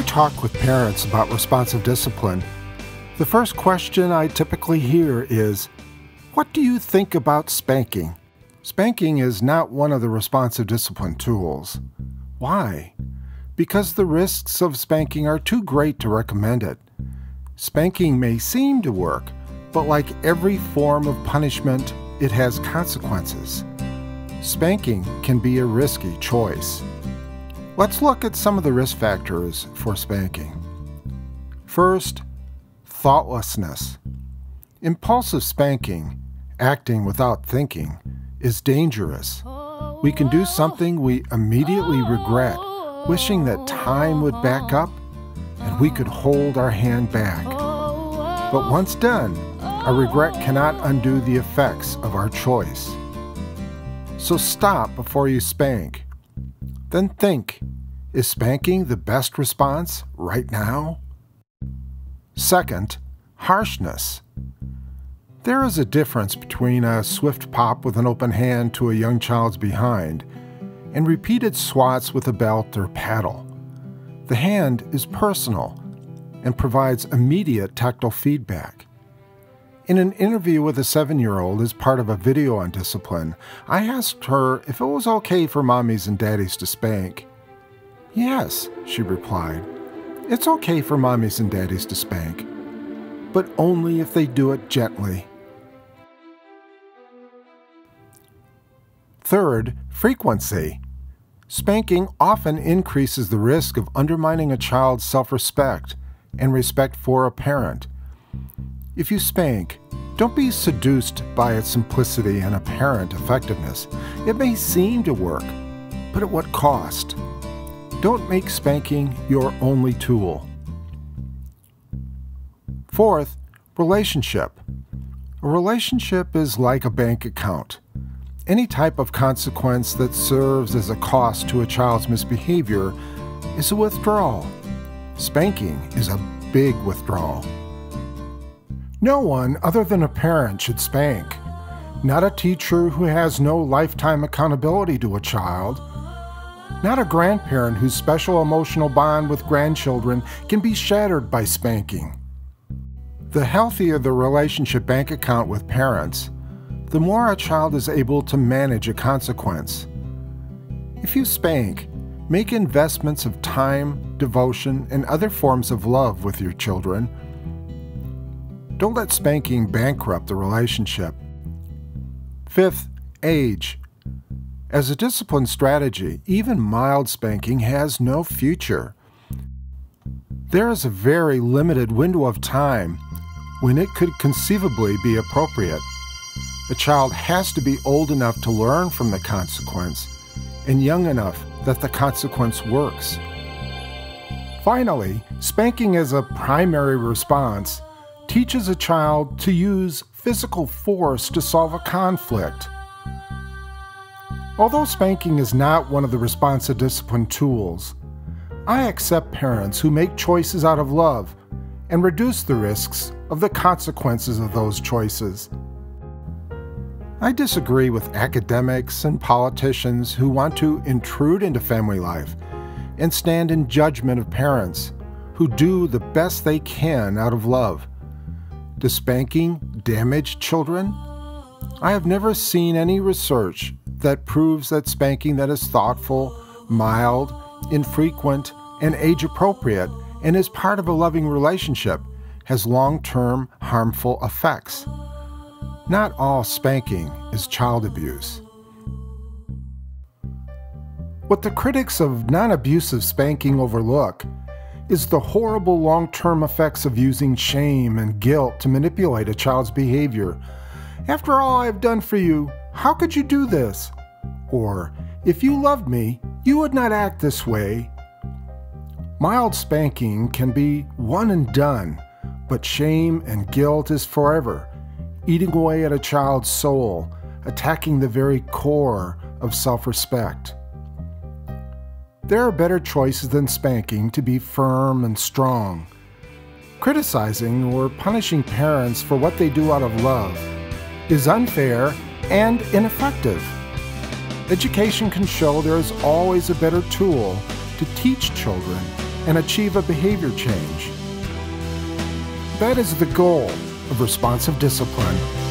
talk with parents about responsive discipline, the first question I typically hear is, "What do you think about spanking?" Spanking is not one of the responsive discipline tools. Why? Because the risks of spanking are too great to recommend it. Spanking may seem to work, but like every form of punishment, it has consequences. Spanking can be a risky choice. Let's look at some of the risk factors for spanking. First, thoughtlessness. Impulsive spanking, acting without thinking, is dangerous. We can do something we immediately regret, wishing that time would back up and we could hold our hand back. But once done, our regret cannot undo the effects of our choice. So stop before you spank. Then think, is spanking the best response right now? Second, harshness. There is a difference between a swift pop with an open hand to a young child's behind and repeated swats with a belt or paddle. The hand is personal and provides immediate tactile feedback. In an interview with a 7-year-old as part of a video on discipline, I asked her if it was okay for mommies and daddies to spank. "Yes," she replied. "It's okay for mommies and daddies to spank, but only if they do it gently." Third, frequency. Spanking often increases the risk of undermining a child's self-respect and respect for a parent. If you spank, don't be seduced by its simplicity and apparent effectiveness. It may seem to work, but at what cost? Don't make spanking your only tool. Fourth, relationship. A relationship is like a bank account. Any type of consequence that serves as a cost to a child's misbehavior is a withdrawal. Spanking is a big withdrawal. No one other than a parent should spank. Not a teacher who has no lifetime accountability to a child. Not a grandparent whose special emotional bond with grandchildren can be shattered by spanking. The healthier the relationship bank account with parents, the more a child is able to manage a consequence. If you spank, make investments of time, devotion, and other forms of love with your children. Don't let spanking bankrupt the relationship. Fifth, age. As a discipline strategy, even mild spanking has no future. There is a very limited window of time when it could conceivably be appropriate. The child has to be old enough to learn from the consequence and young enough that the consequence works. Finally, spanking as a primary response teaches a child to use physical force to solve a conflict. Although spanking is not one of the responsive discipline tools, I accept parents who make choices out of love and reduce the risks of the consequences of those choices. I disagree with academics and politicians who want to intrude into family life and stand in judgment of parents who do the best they can out of love. Does spanking damage children? I have never seen any research that proves that spanking that is thoughtful, mild, infrequent, and age-appropriate and is part of a loving relationship has long-term harmful effects. Not all spanking is child abuse. What the critics of non-abusive spanking overlook is the horrible long-term effects of using shame and guilt to manipulate a child's behavior. "After all I've done for you, how could you do this?" Or, "If you loved me, you would not act this way." Mild spanking can be one and done, but shame and guilt is forever, eating away at a child's soul, attacking the very core of self-respect. There are better choices than spanking to be firm and strong. Criticizing or punishing parents for what they do out of love is unfair and ineffective. Education can show there is always a better tool to teach children and achieve a behavior change. That is the goal of responsive discipline.